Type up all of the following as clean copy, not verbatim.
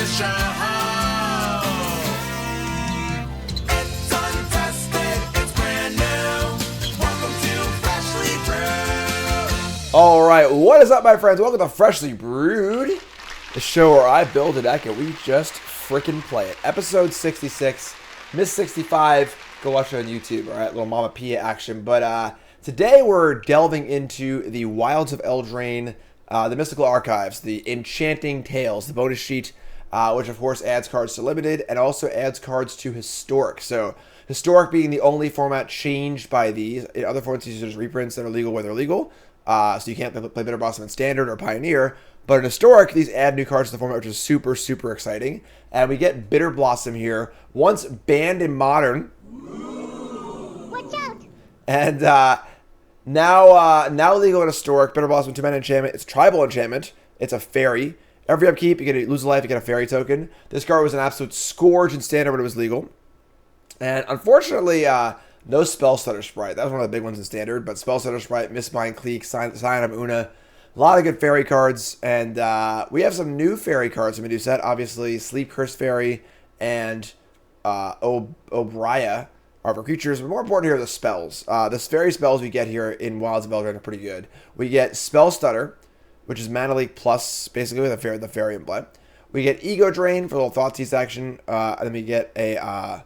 show. It's untested, it's brand new. Welcome to Freshly Brewed. All right, what is up, my friends? Welcome to Freshly Brewed, the show where I build a deck and we just freaking play it. Episode 66, Miss 65. Go watch it on YouTube. All right, little Mama Pia action. But today we're delving into the Wilds of Eldraine, the Mystical Archives, the Enchanting Tales, the bonus sheet, which of course adds cards to Limited and also adds cards to Historic. So Historic being the only format changed by these. In other formats, these are just reprints that are legal where they're legal. So you can't play Bitterblossom in Standard or Pioneer. But in Historic, these add new cards to the format, which is super, super exciting. And we get Bitterblossom here, once banned in Modern. Watch out! And now legal in Historic. Bitterblossom, 2-mana enchantment. It's tribal enchantment. It's a fairy. Every upkeep, you lose a life, you get a fairy token. This card was an absolute scourge in Standard when it was legal. And unfortunately, no Spellstutter Sprite. That was one of the big ones in Standard. But Spellstutter Sprite, Mistbind Cleek, Sign of Una. A lot of good fairy cards. And we have some new fairy cards in the new set. Obviously, Sleep Cursed Fairy and Obria are for creatures. But more important here are the spells. The fairy spells we get here in Wilds of Eldraine are pretty good. We get Spellstutter, which is Mana Leak plus, basically, the fairy emblem. We get Ego Drain for a little Thoughtseize action. And then we get a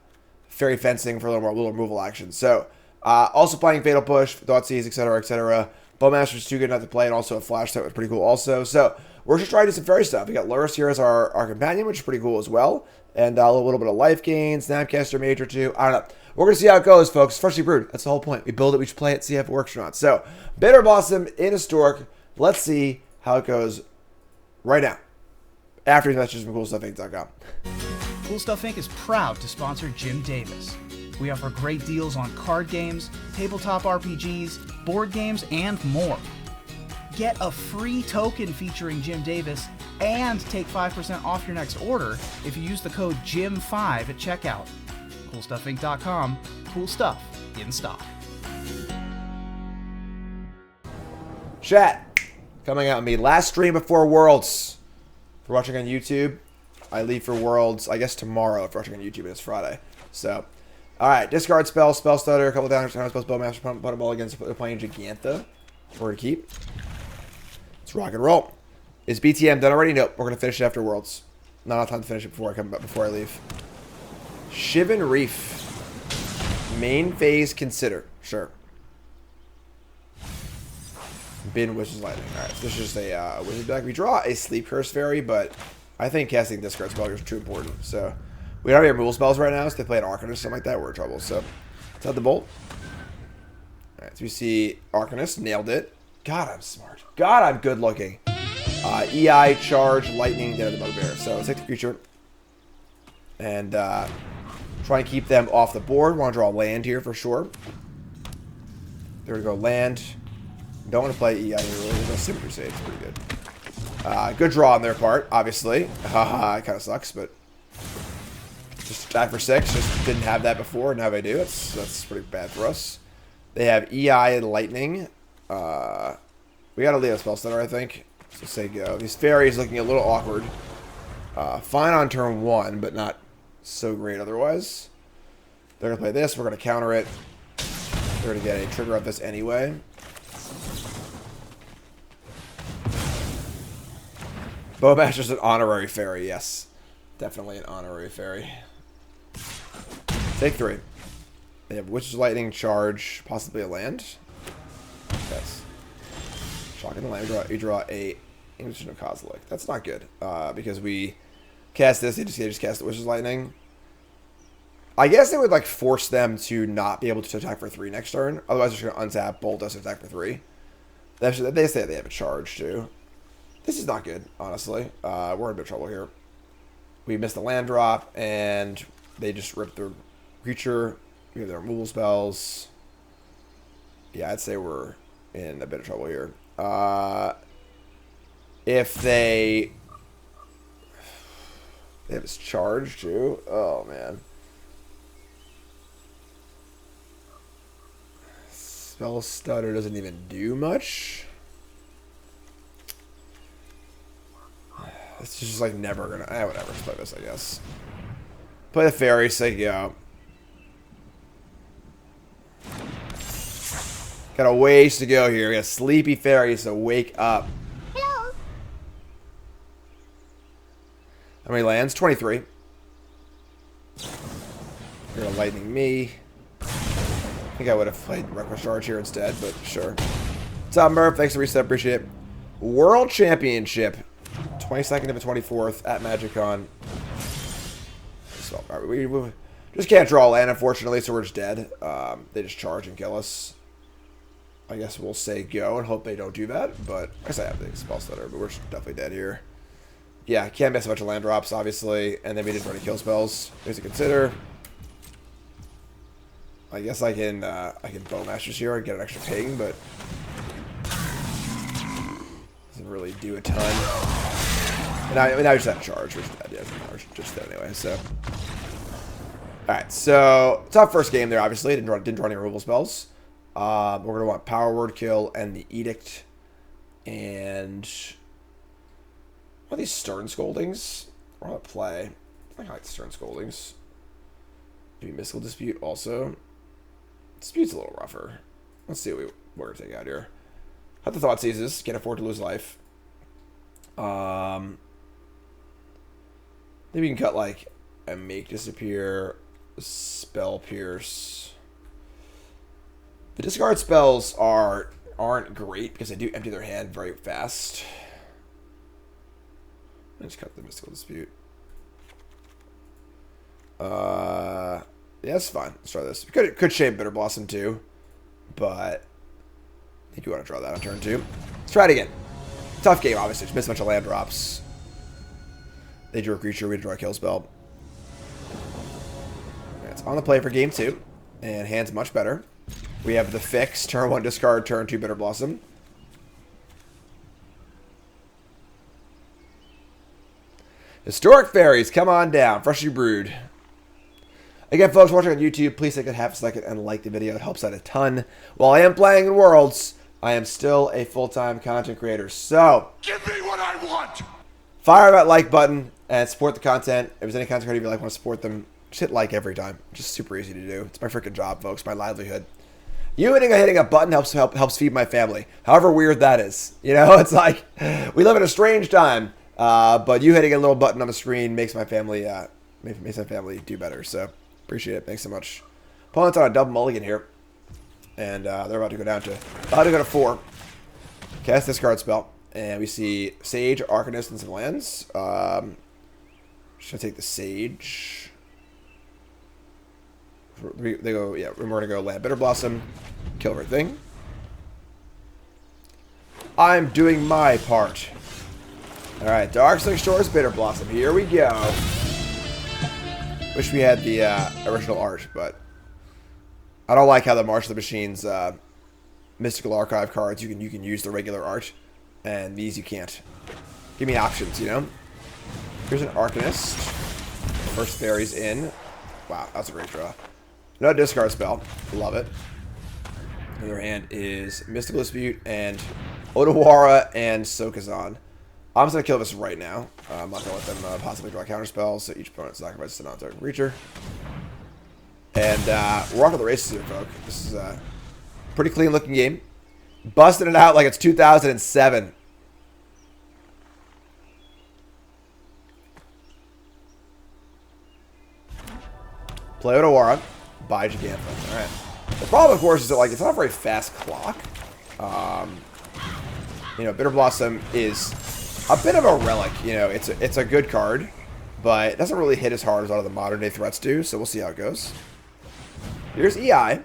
Fairy Fencing for a little removal action. So, also playing Fatal Push, Thoughtseize, etc., etc. Bowmasters too good not to play, and also a Flash set was pretty cool also. So, we're just trying to do some fairy stuff. We got Lurrus here as our companion, which is pretty cool as well. And a little bit of life gain, Snapcaster Major too. I don't know. We're going to see how it goes, folks. Freshly Brewed. That's the whole point. We build it, we just play it, see if it works or not. So, Bitterblossom in Historic. Let's see how it goes right now. After these messages from CoolStuffInc.com. Cool Stuff Inc. is proud to sponsor Jim Davis. We offer great deals on card games, tabletop RPGs, board games, and more. Get a free token featuring Jim Davis and take 5% off your next order if you use the code JIM5 at checkout. CoolStuffInc.com. Cool stuff in stock. Chat. Coming out on me. Last stream before Worlds. If you're watching on YouTube, I leave for Worlds, I guess tomorrow if you're watching on YouTube, and it's Friday. So, alright. Discard spell, Spell Stutter, a couple of damage, spells, Bowmaster, put them all against playing Gigantha. For to keep. Let's rock and roll. Is BTM done already? Nope. We're going to finish it after Worlds. Not enough time to finish it before I leave. Shivan Reef. Main phase, consider. Sure. Bin Witch's Lightning. Alright, so this is just a wizard deck. We draw a Sleep Cursed Fairy, but I think casting discard spell is too important. So we don't have any removal spells right now, so if they play an Arcanist or something like that, we're in trouble. So let's have the bolt. Alright, so we see Arcanist, nailed it. God, I'm smart. God, I'm good looking. EI, Charge, Lightning, get out of the Bugbear. So let's take the creature. And try and keep them off the board. Want to draw land here for sure. There we go, land. Don't want to play EI here, really. There's no Sim Crusade. It's pretty good. Good draw on their part, obviously. Haha, it kind of sucks, but just attack for 6. Just didn't have that before, now they do. That's pretty bad for us. They have EI and Lightning. We got to leave a spell center, I think. So say go. These fairies looking a little awkward. Fine on turn 1, but not so great otherwise. They're going to play this. We're going to counter it. They're going to get a trigger of this anyway. Bowmaster's an honorary fairy, yes. Definitely an honorary fairy. Take 3. They have Witch's Lightning, Charge, possibly a land. Yes. Shocking the land. You draw a Ancient of Kozilek. That's not good. Because we cast this, they just cast the Witch's Lightning. I guess it would like force them to not be able to attack for 3 next turn. Otherwise, they're just going to untap, bolt us, attack for 3. They say they have a charge too. This is not good, honestly. We're in a bit of trouble here. We missed the land drop, and they just ripped the creature. We have their removal spells. Yeah, I'd say we're in a bit of trouble here. If they have this charge too. Oh man. Spell Stutter doesn't even do much. It's just like never gonna. Whatever. Let's play this, I guess. Play the Faerie, say go. Got a ways to go here. We got sleepy Faerie, so wake up. Hello. How many lands? 23. You're gonna lightning me. I think I would have played Reckless Charge here instead, but sure. What's up, Murph? Thanks for the reset. Appreciate it. World Championship. 22nd to the 24th at MagicCon. So, we just can't draw a land, unfortunately, so we're just dead. They just charge and kill us. I guess we'll say go and hope they don't do that, but I guess I have the spell stutter, but we're definitely dead here. Yeah, can't miss a bunch of land drops, obviously, and then we didn't run any kill spells. Things to consider. I guess I can Bowmasters here and get an extra ping, but doesn't really do a ton. And now we just have charge, which is dead. Yeah, we're just dead anyway. So, all right. So tough first game there. Obviously, didn't draw any removal spells. We're gonna want Power Word Kill and the Edict, and what are these Stern Scoldings? We're gonna play. I like the Stern Scoldings. Maybe Mystical Dispute also. Dispute's a little rougher. Let's see what we're gonna take out here. Have the Thought Seizes. Can't afford to lose life. Maybe you can cut like a Make Disappear, Spell Pierce. The discard spells aren't great because they do empty their hand very fast. I just cut the Mystical Dispute. Yeah, it's fine. Let's try this. Could shave Bitterblossom too, but I think you want to draw that on turn 2. Let's try it again. Tough game, obviously. Just missed a bunch of land drops. They drew a creature. We draw a kill spell. It's on the play for game 2, and hand's much better. We have the fix. Turn 1 discard. Turn 2 Bitterblossom. Historic Fairies, come on down. Freshly Brewed. Again, folks watching on YouTube, please take a half a second and like the video. It helps out a ton. While I am playing in Worlds, I am still a full-time content creator. So, Give me what I want! fire that like button and support the content. If there's any content creator you like, want to support them, just hit like every time. Just super easy to do. It's my freaking job, folks. My livelihood. You hitting a button helps feed my family. However weird that is. You know, it's like we live in a strange time. But you hitting a little button on the screen makes my family do better. So appreciate it. Thanks so much. Opponent's on a double mulligan here, and they're about to go to 4. Cast this card spell, and we see Sage, Arcanist, and some lands. Just gonna take the Sage. We're gonna go land Bitterblossom, kill everything. I'm doing my part. All right, Darkslick Shores Bitterblossom. Here we go. Wish we had the original art, but I don't like how the March of the Machines Mystical Archive cards you can use the regular art, and these you can't. Give me options, you know. Here's an Arcanist. First Fairies in. Wow, that's a great draw. No discard spell. Love it. The other hand is Mystical Dispute and Odawara and Sokazan. I'm just going to kill this right now. I'm not going to let them possibly draw counter spells, so each opponent sacrifices a non-target creature. And we're off to the races here, folks. This is a pretty clean looking game. Busting it out like it's 2007. Play Odawara. Buy Gigantha. Alright. The problem, of course, is that like it's not a very fast clock. You know, Bitterblossom is a bit of a relic. You know, it's a good card, but it doesn't really hit as hard as a lot of the modern day threats do, so we'll see how it goes. Here's EI.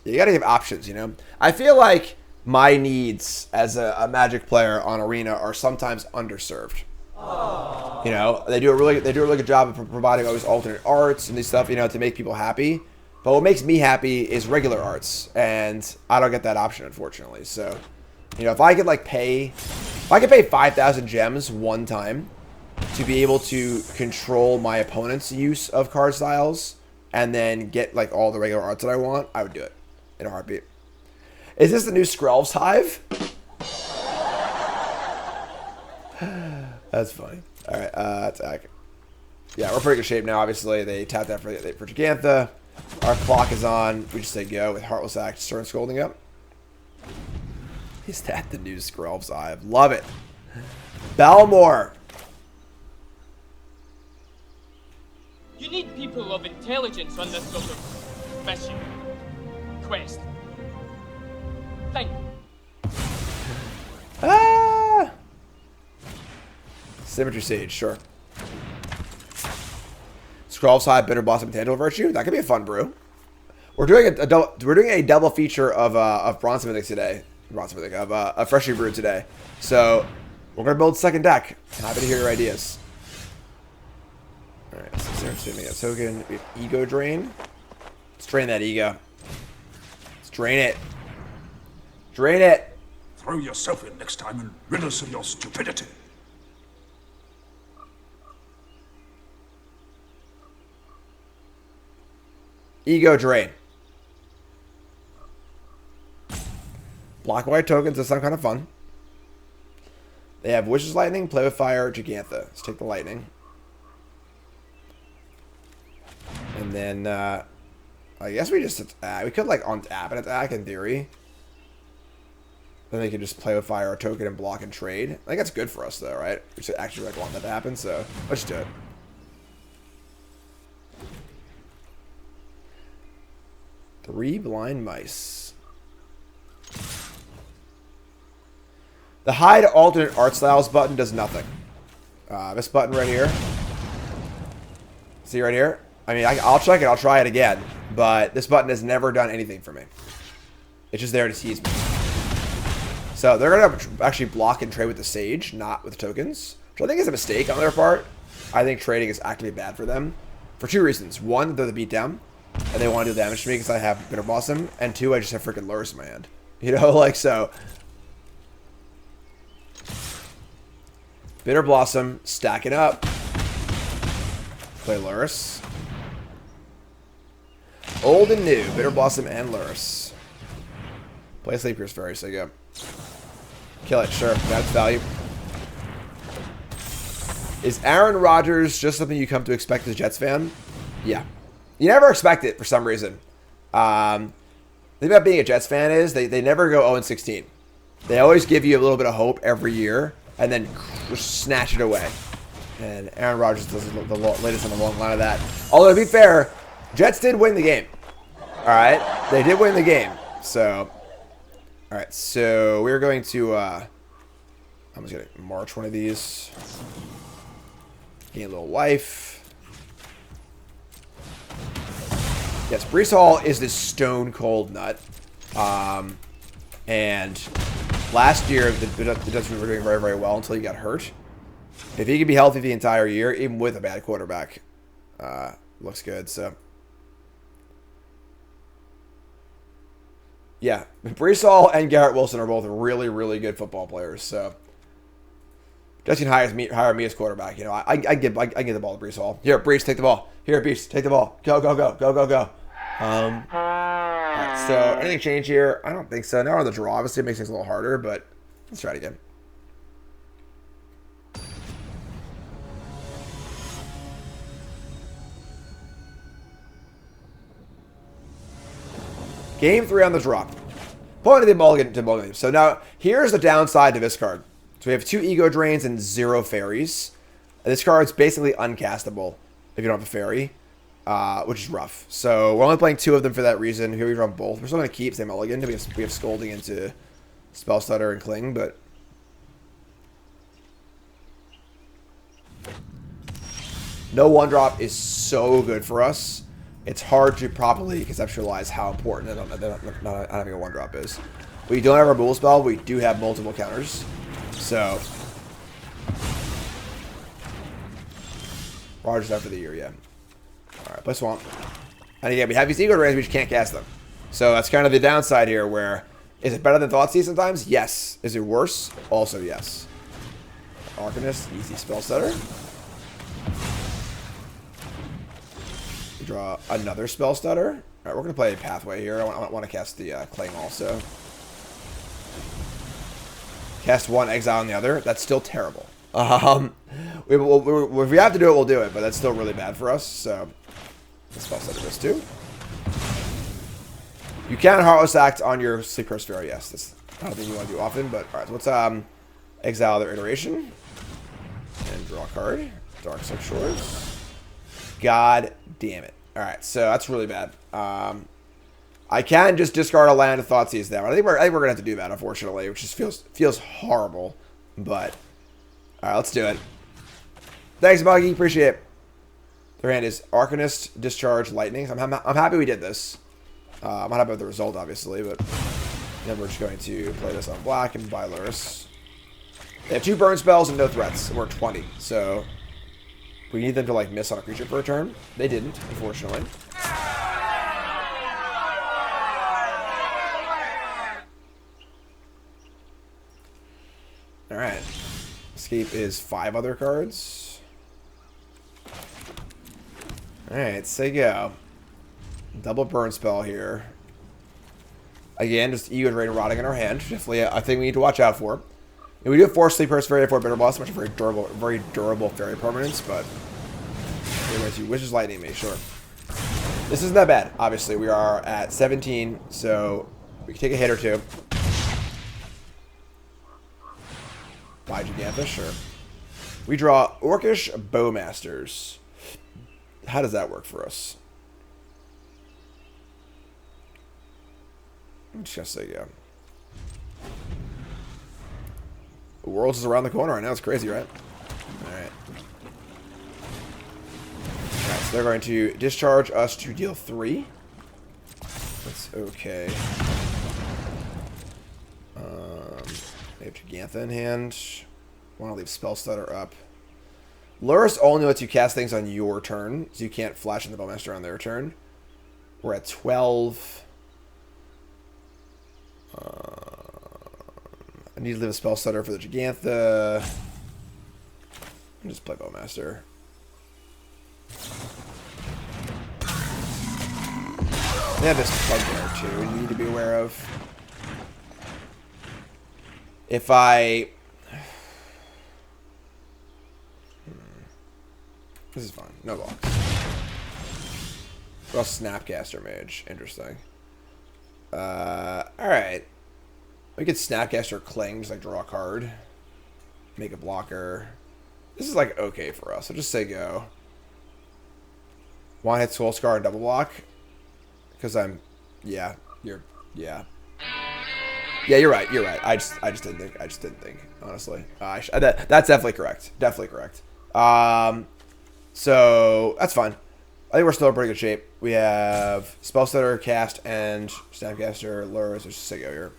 You gotta give options, you know? I feel like my needs as a Magic player on Arena are sometimes underserved. You know, they do a really good job of providing always alternate arts and these stuff, you know, to make people happy. But what makes me happy is regular arts, and I don't get that option, unfortunately. So, you know, if I could pay 5,000 gems one time to be able to control my opponent's use of card styles, and then get like all the regular arts that I want, I would do it in a heartbeat. Is this the new Skrelv's Hive? That's funny. All right, attack. Yeah, we're pretty good shape now. Obviously, they tapped that for Gigantha. Our clock is on. We just say go with Heartless Act. Stern Scolding up. Is that the new Skrelv's Eye? Love it. Balmor. You need people of intelligence on this sort of mission. Quest. Thank you. Ah! Symmetry Sage, sure. Skrelv's Eye, Bitterblossom, Tangible Virtue. That could be a fun brew. We're doing a double feature of Bronze Mythic today. Bronze Mythic of Freshly Brewed today. So we're gonna build second deck. Happy to hear your ideas. All right, so there's a token. We have Ego Drain. Let's drain that ego. Let's drain it. Drain it. Throw yourself in next time and rid us of your stupidity. Ego Drain. Black and white tokens is some kind of fun. They have Wish's Lightning, Play with Fire, Gigantha. Let's take the lightning. And then, I guess we just we could like untap an attack in theory. Then they could just play with fire a token and block and trade. I think that's good for us though, right? We should actually like want that to happen, so let's do it. Three blind mice. The hide alternate art styles button does nothing. This button right here. See right here? I mean, I'll check it. I'll try it again. But this button has never done anything for me. It's just there to tease me. So they're going to actually block and trade with the Sage, not with tokens. Which I think is a mistake on their part. I think trading is actively bad for them. For two reasons. One, they're the beatdown. And they want to do damage to me because I have Bitterblossom. And two, I just have freaking Lurrus in my hand. You know, like so. Bitterblossom, stacking up. Play Lurrus. Old and new, Bitterblossom and Lurrus. Play Sleeper's Fairy, so go. Kill it, sure. That's value. Is Aaron Rodgers just something you come to expect as a Jets fan? Yeah. You never expect it for some reason. The thing about being a Jets fan is they never go 0-16. They always give you a little bit of hope every year and then just snatch it away. And Aaron Rodgers does the latest on the long line of that. Although, to be fair, Jets did win the game. All right? They did win the game. So, all right. So, we're going to, I'm just going to march one of these. Gain a little life. Yes, Brees Hall is this stone cold nut. And last year, the Jets were doing very, very well until he got hurt. If he could be healthy the entire year, even with a bad quarterback, looks good. So, yeah, Brees Hall and Garrett Wilson are both really, really good football players. So, Jets can hire me as quarterback. You know, I get the ball to Brees Hall. Here, Brees, take the ball. Here, Brees, take the ball. Go, go, go, go, go, go. All right, so anything change here? I don't think so. Now we're on the draw. Obviously, it makes things a little harder, but let's try it again. Game 3 on the drop. Point to the mulligan. So now, here's the downside to this card. So we have 2 Ego Drains and 0 Fairies. And this card's basically uncastable if you don't have a Fairy, which is rough. So we're only playing 2 of them for that reason. Here we run both. We're still going to keep Sam Mulligan. We have Scolding into Spell Stutter and Cling, but no 1-drop is so good for us. It's hard to properly conceptualize how important not having a 1-drop is. We don't have our Bull Spell. We do have multiple counters. So, Rogers out for the year, yeah. Alright, play Swamp. And again, we have these Ego Drains, we just can't cast them. So that's kind of the downside here, where, is it better than Thoughtseize sometimes? Yes. Is it worse? Also yes. Arcanist, easy Spell Stutter. Draw another Spell Stutter. Alright, we're going to play a Pathway here. I want to cast the Cling also. Cast one, exile on the other. That's still terrible. If we have to do it, we'll do it, but that's still really bad for us, so let's spell center this too. You can Heartless Act on your Sleep Curse Faerie, yes. That's not a thing you want to do often, but alright, so let's exile their iteration. And draw a card. Dark Silk Shores. God damn it. Alright, so that's really bad. I can just discard a land of Thoughtseize now. I think we're gonna have to do that, unfortunately, which just feels horrible. But alright, let's do it. Thanks, Buggy. Appreciate it. Their hand is Arcanist, Discharge, Lightning. I'm happy we did this. I'm not happy with the result, obviously, but then we're just going to play this on black and buy Luris. They have 2 burn spells and no threats, and we're 20, so we need them to like miss on a creature for a turn. They didn't, unfortunately. Alright. Escape is 5 other cards. Alright, say go. Double burn spell here. Again, just Ego Drain rotting in our hand. Definitely a thing we need to watch out for. And we do have 4 Sleep Curse Faerie, 4 Bitterblossom, which are very durable Faerie permanents, but we're going to Wishes Lightning me, sure. This isn't that bad, obviously. We are at 17, so we can take a hit or two. Buy Gigantha, sure. We draw Orcish Bowmasters. How does that work for us? I'm just gonna say yeah. The Worlds is around the corner right now. It's crazy, right? Alright. Alright, so they're going to discharge us to deal 3. That's okay. They have Gigantha in hand. Want to leave Spell Stutter up. Luris only lets you cast things on your turn, so you can't flash in the Bowmaster on their turn. We're at 12. I need to leave a Spell Stutter for the Gigantha. I'll just play Bowmaster. They have this Bugbear too you need to be aware of. If I... This is fine. No blocks. Draw Snapcaster Mage. Interesting. Alright. We could Snapcaster Cling, just like draw a card. Make a blocker. This is like okay for us. I'll just say go. One hit Soul Scar and double block. Because I'm... Yeah. Yeah, you're right. You're right. I just didn't think. I just didn't think, honestly. That's definitely correct. Definitely correct. So, that's fine. I think we're still in pretty good shape. We have Spellstutter, Cast, and Snapcaster, Lures. Let's just say go here.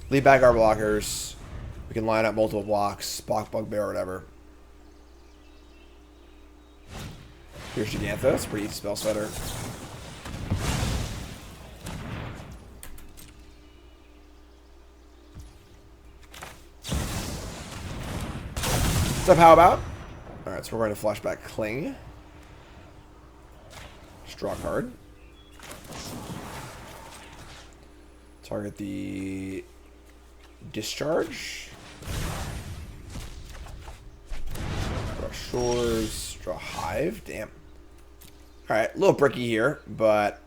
Leave back our blockers. We can line up multiple blocks. Block Bugbear or whatever. Here's Gigantha. It's pretty easy Spellstutter. What's up, how about? Alright, so we're going to flashback Cling. Just draw a card. Target the Discharge. Draw Shores. Draw Hive. Damn. Alright, a little bricky here, but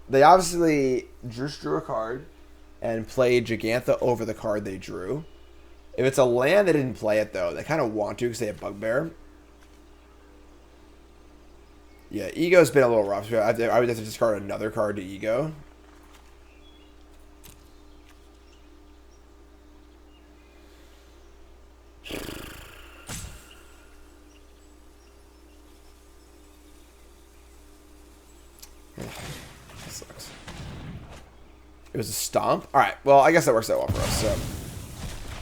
they obviously just drew a card and played Gigantha over the card they drew. If it's a land they didn't play it, though, they kind of want to because they have Bugbear. Yeah, Ego's been a little rough. I would have to discard another card to Ego. That sucks. It was a stomp? Alright, well, I guess that works out well for us, so...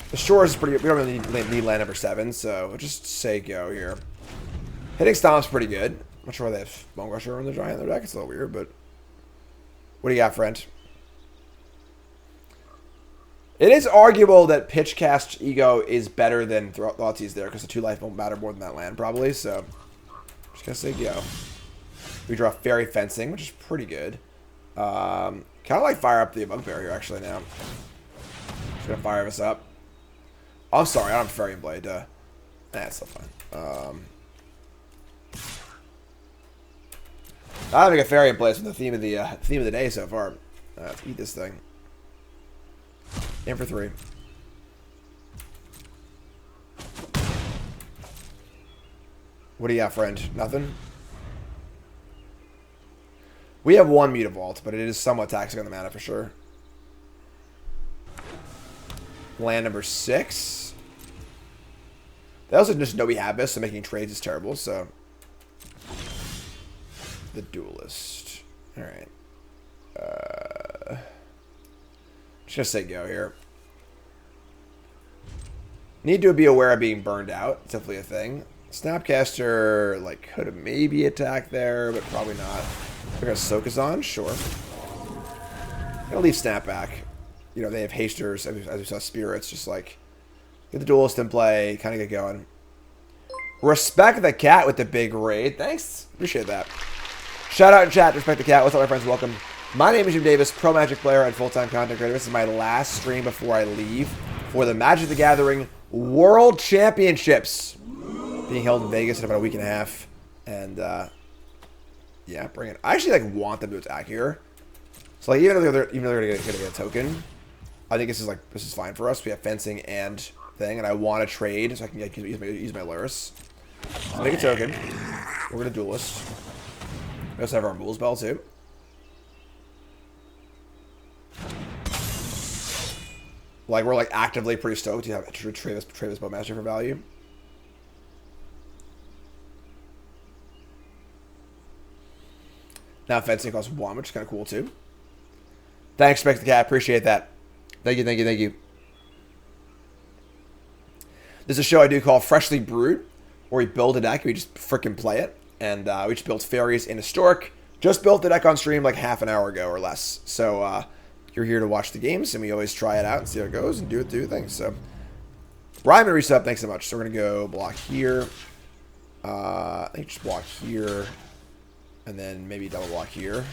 The Shores is pretty good. We don't really need land number 7, so we'll just say go here. Hitting Stomp's pretty good. I'm not sure why they have Bone Crusher on the Giant in their deck. It's a little weird, but... What do you got, friend? It is arguable that Pitchcast Ego is better than Thoughtseize there, because the 2 life won't matter more than that land, probably, so... Just gonna say go. We draw Fairy Fencing, which is pretty good. Kind of like fire up the Bugbear here, actually, now. Just gonna fire us up. I'm sorry, I don't have Fairy and Blade. That's still fine. I having a Fairy in place with the theme of the day so far. Let's eat this thing. In for 3. What do you got, friend? Nothing? We have 1 Mutavault, but it is somewhat taxing on the mana for sure. Land number 6. They also just know we have this, so making trades is terrible, so... The Duelist. Alright. Just gonna say go here. Need to be aware of being burned out. It's definitely a thing. Snapcaster, like, could have maybe attacked there, but probably not. We're gonna Sokazon, sure. Gonna leave Snapback. You know, they have hasters, as we saw spirits, just like get the Duelist in play, kind of get going. Respect the cat with the big raid. Thanks. Appreciate that. Shout out in chat. Respect the cat. What's up, my friends? Welcome. My name is Jim Davis, pro Magic player and full-time content creator. This is my last stream before I leave for the Magic the Gathering World Championships being held in Vegas in about a week and a half. And yeah, bring it. I actually like want them to attack here. So like even though they're gonna get a token, I think this is fine for us. We have fencing and thing, and I want to trade so I can use my Lurrus. So make a token. We're gonna Duelist. We also have our Mool Spell too. Like we're like actively pretty stoked to have to trade this Bowmaster for value. Now fencing costs 1, which is kind of cool too. Thanks, Respect the Cat. Appreciate that. Thank you, thank you, thank you. There's a show I do called Freshly Brewed, where we build a deck, we just freaking play it. And we just built Fairies in Historic. Just built the deck on stream like half an hour ago or less. So you're here to watch the games, and we always try it out and see how it goes and do things. So Ryan and Resub, thanks so much. So we're gonna go block here. I think just block here, and then maybe double block here.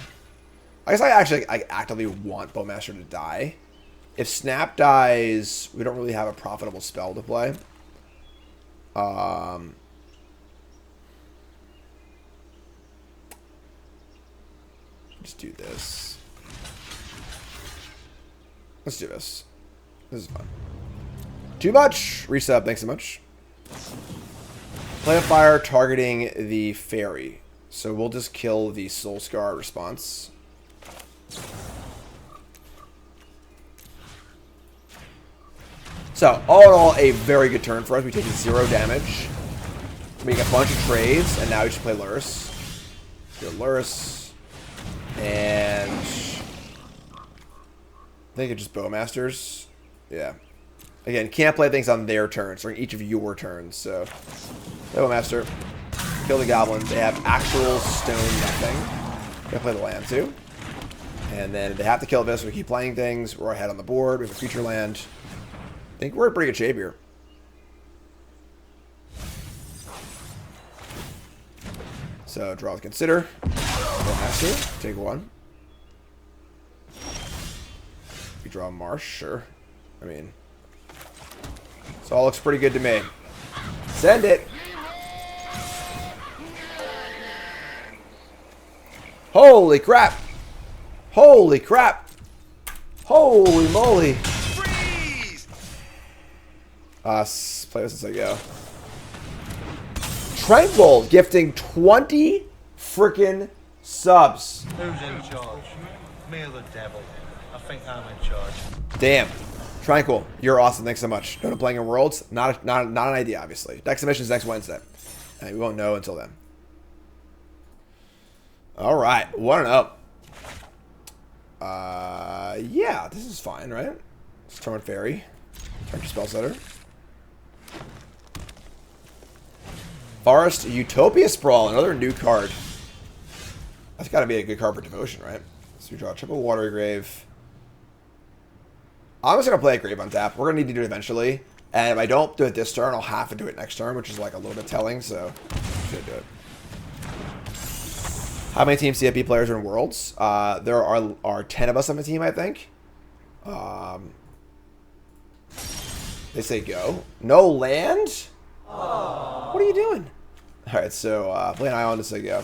I guess I actively want Bowmaster to die. If Snap dies, we don't really have a profitable spell to play. Just do this. Let's do this. This is fun. Too much. Resub, thanks so much. Play a fire targeting the Faerie. So we'll just kill the Soul Scar response. So, all in all, a very good turn for us. We take 0 damage. Make a bunch of trades, and now we just play Lurrus. Go Lurrus. And I think it's just Bowmasters. Yeah. Again, can't play things on their turns, during each of your turns. So, Bowmaster. Kill the goblins. They have actual stone nothing. Gonna play the land too. And then they have to kill this, so we keep playing things. We're ahead on the board. We have a creature land. I think we're in pretty good shape here. So draw with Consider. Bowmaster. Take 1. We draw Marsh, sure. I mean, this all looks pretty good to me. Send it. Holy crap. Holy crap. Holy moly. Play this as I go. Tranquil gifting 20 freaking subs. Who's in charge? Me or the devil? I think I'm in charge. Damn. Tranquil, you're awesome. Thanks so much. Don't playing in Worlds? Not an idea, obviously. Deck submissions next Wednesday. And we won't know until then. Alright, 1-0. Yeah, this is fine, right? Let's turn Faerie. Turn to Spellsetter. Forest Utopia Sprawl, another new card. That's got to be a good card for Devotion, right? So we draw a triple Water Grave. I'm just going to play a Grave on tap. We're going to need to do it eventually. And if I don't do it this turn, I'll have to do it next turn, which is like a little bit telling, so I'm going to do it. How many Team CFP players are in Worlds? There are 10 of us on the team, I think. They say go. No land? What are you doing? Alright, so play an island to say go.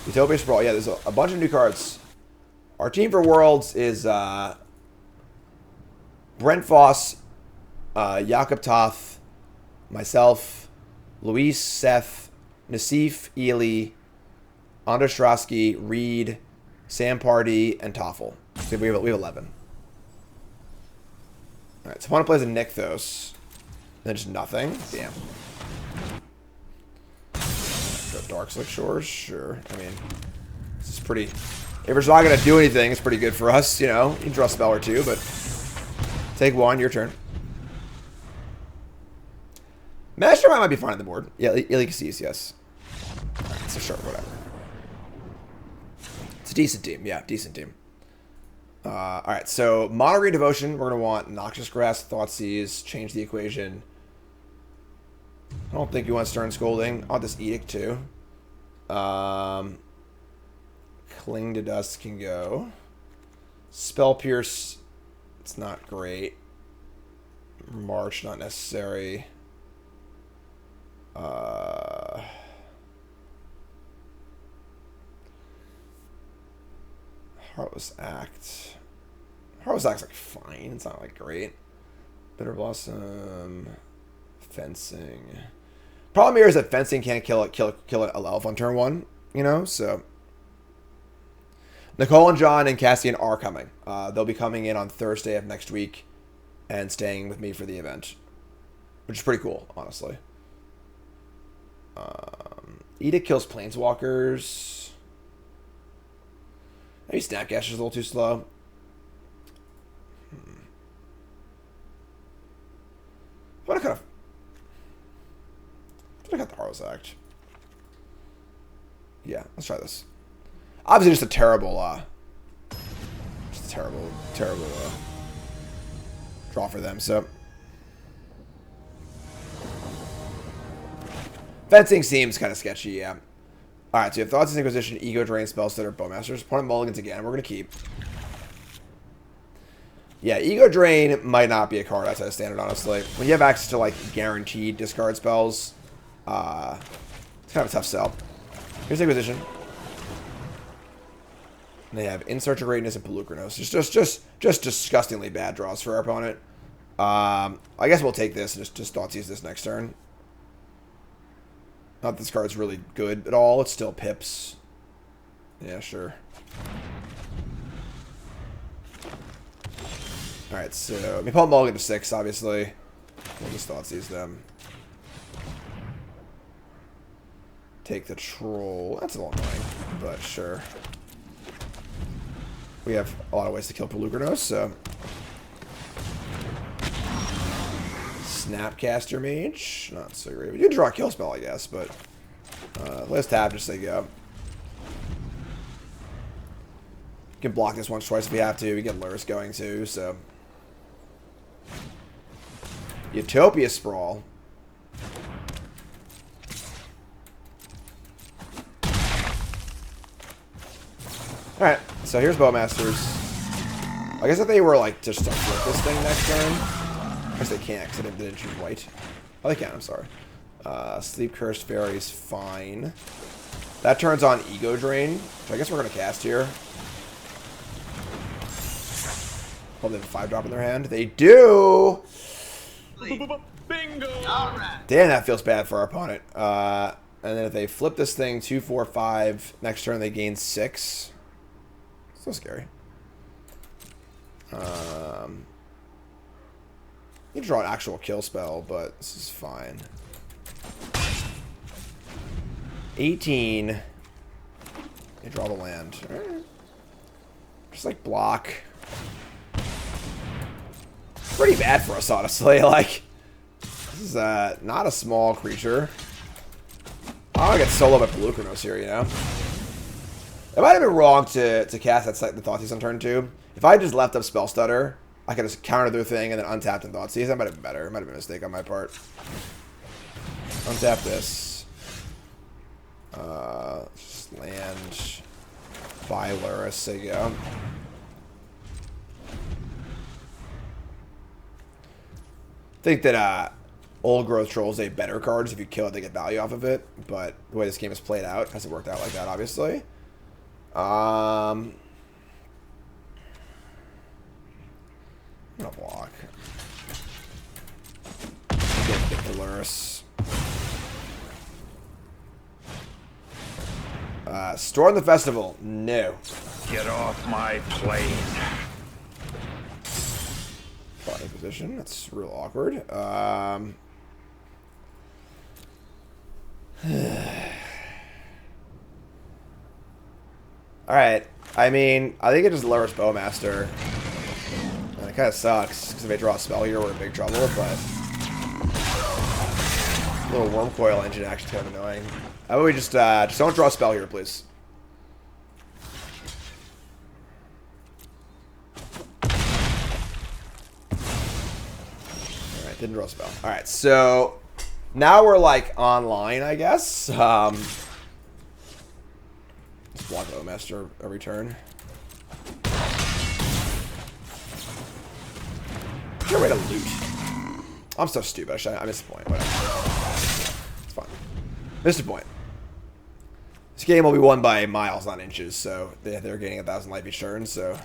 Utopia Sprawl. Yeah, there's a bunch of new cards. Our team for Worlds is Brent Foss, Jakob Toth, myself, Luis, Seth, Nassif, Ely, Onderstrosky, Reed, Sam Party, and Toffel. So we have 11. Alright, so opponent plays a Nykthos. Then just nothing. Damn. Go Dark Slick Shores? Sure. I mean, this is pretty... If it's not going to do anything, it's pretty good for us, you know. You can draw a spell or two, but... Take one, your turn. Mastermind might be fine on the board. Yeah, Elyxes, yes. Alright, so sure, whatever. It's a decent team. Yeah, decent team. Alright, so Mono Green Devotion, we're going to want Noxious Grass, Thoughtseize, change the equation. I don't think you want Stern Scolding. I'll just Edict too. Cling to Dust can go. Spell Pierce, it's not great. March, not necessary. Heartless Act. Heartless Act's like fine. It's not like great. Bitterblossom. Fencing. Problem here is that fencing can't kill an elf on turn 1, you know, so. Nicole and John and Cassian are coming. They'll be coming in on Thursday of next week and staying with me for the event, which is pretty cool, honestly. Edict kills Planeswalkers. Maybe Snapcaster is a little too slow. What kind of... I got the Heartless Act. Yeah, let's try this. Obviously, just a terrible, terrible draw for them. So, fencing seems kind of sketchy. Yeah. All right. So you have Thoughts, Inquisition, Ego Drain, Spellstutter, Bowmasters. Opponent mulligans again. We're gonna keep. Yeah, Ego Drain might not be a card outside of standard, honestly. When you have access to like guaranteed discard spells. It's kind of a tough sell. Here's Inquisition. And they have In Search of Greatness and Pelucranos. Just disgustingly bad draws for our opponent. I guess we'll take this and just Thoughtseize this next turn. Not that this card's really good at all. It's still pips. Yeah, sure. Alright, so... I mean, Paul Mulligan to 6, obviously. We'll just Thoughtseize them. Take the Troll. That's a little annoying, but sure. We have a lot of ways to kill Pelucranos, so... Snapcaster Mage. Not so great. You can draw a kill spell, I guess, but... let's tap, just say go. You can block this once, twice if we have to. We get Lurrus going too, so... Utopia Sprawl. Alright, so here's Bowmasters. I guess if they were like just to flip this thing next turn. I guess they can't because they didn't choose white. Oh, they can, I'm sorry. Sleep Cursed Fairies, fine. That turns on Ego Drain, which I guess we're going to cast here. Hope they have a 5-drop in their hand. They do! Bingo! Damn, that feels bad for our opponent. And then if they flip this thing 2, 4, 5, next turn they gain 6. So scary. You can draw an actual kill spell, but this is fine. 18. You draw the land. Right. Just like block. Pretty bad for us, honestly. Like, this is not a small creature. I want to get solo by Pelucranos here, you know? It might have been wrong to cast that the Thoughtseize on turn 2. If I just left up Spellstutter, I could just counter their thing and then untapped and Thoughtseize. That might have been better. It might have been a mistake on my part. Untap this. Just land. Buy Lurrus. There you go. think that Old Growth Troll is a better card. If you kill it, they get value off of it. But the way this game is played out, hasn't worked out like that, obviously. I'm gonna block. Get the Lurrus. Storm the Festival. No. Get off my plane. Body position. That's real awkward. Alright. I mean, I think it just lowers Bowmaster. And it kind of sucks, because if they draw a spell here, we're in big trouble, but... A little Worm Coil engine actually kind of annoying. How about we just don't draw a spell here, please. Alright, didn't draw a spell. Alright, so... Now we're, like, online, I guess. Just block Bowmaster every turn. Is there a way to loot? I'm so stupid. I missed the point. Whatever. It's fine. Missed the point. This game will be won by miles, not inches, so they're gaining 1,000 life each turn, so...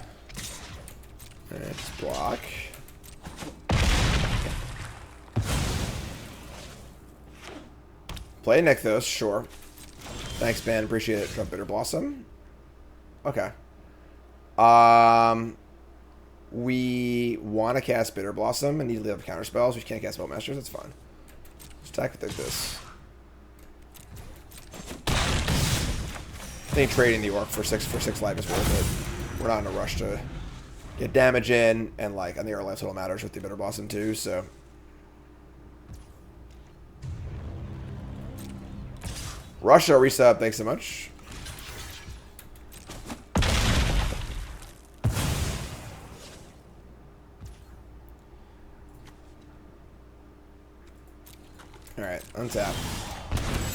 Alright, just block. Play Nykthos, sure. Thanks, man. Appreciate it. Drop Bitterblossom. Okay. We want to cast Bitterblossom and need to leave counter spells. We can't cast Bowmasters. That's fine. Just attack with this. I think trading the Orc for six life is worth it. We're not in a rush to get damage in, and like I think our life total matters with the Bitterblossom too. So. Russia resub, thanks so much. Alright, untap.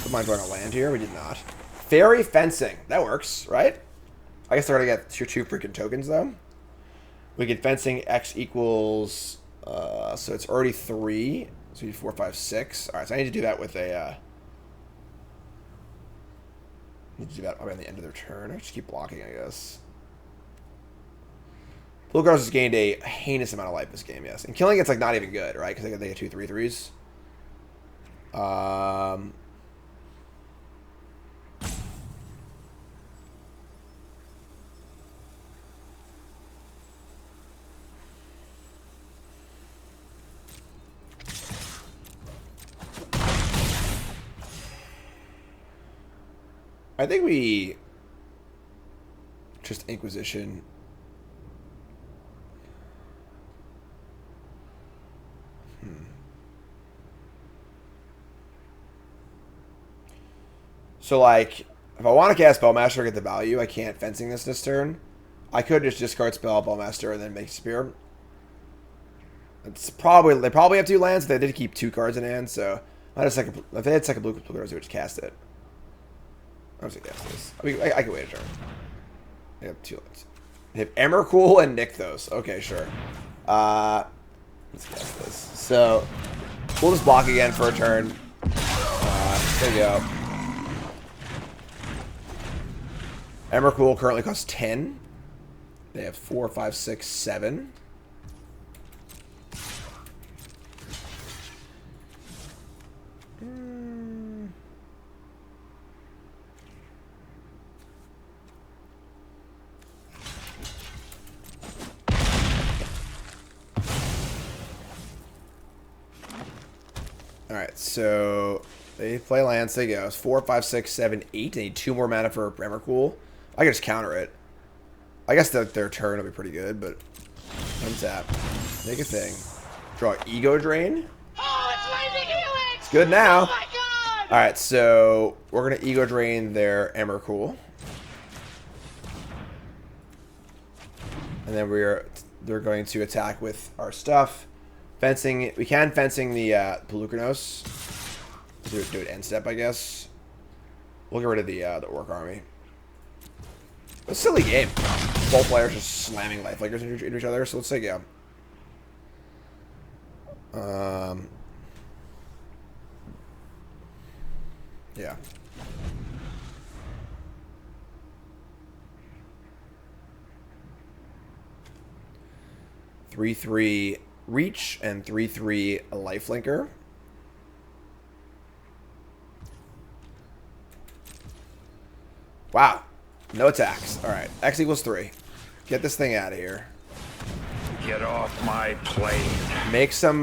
Don't mind drawing a land here, we did not. Faerie fencing, that works, right? I guess they're gonna get two freaking tokens though. We get fencing X equals, so it's already 3. So we need 4, 5, 6. Alright, so I need to do that with a, need to do that probably on the end of their turn. I just keep blocking, I guess. Blue Cross has gained a heinous amount of life this game, yes. And killing it's like not even good, right? Because they get 2 3/3s. I think we just Inquisition. So, like, if I want to cast Bowmaster and get the value, I can't fencing this turn. I could just discard spell Bowmaster and then make Spear. It's probably they probably have 2 lands. They did keep 2 cards in hand, so I had a second. If they had second blue cards, they would just cast it. I'm just gonna cast this. I mean, I can wait a turn. They have 2 lands. They have Emrakul and Nykthos. Okay, sure. Let's cast this. So we'll just block again for a turn. There you go. Emrakul currently costs 10. They have 4, 5, 6, 7. Alright, so they play lands, they go. It's 4, 5, 6, 7, 8. They need 2 more mana for Emrakul. I can just counter it. I guess that their turn will be pretty good, but untap. Make a thing. Draw Ego Drain. Oh, it's Lightning Helix! It's good now. Oh my god! Alright, so we're gonna Ego Drain their Emrakul. And then they're going to attack with our stuff. Fencing, we can fencing the Pelucanos. Do it end step, I guess. We'll get rid of the Orc army. A silly game. Both players just slamming life flickers into each other, so let's say go. Yeah. Three reach and 3/3 lifelinker. Wow. No attacks. Alright. X equals 3. Get this thing out of here. Get off my plate. Make some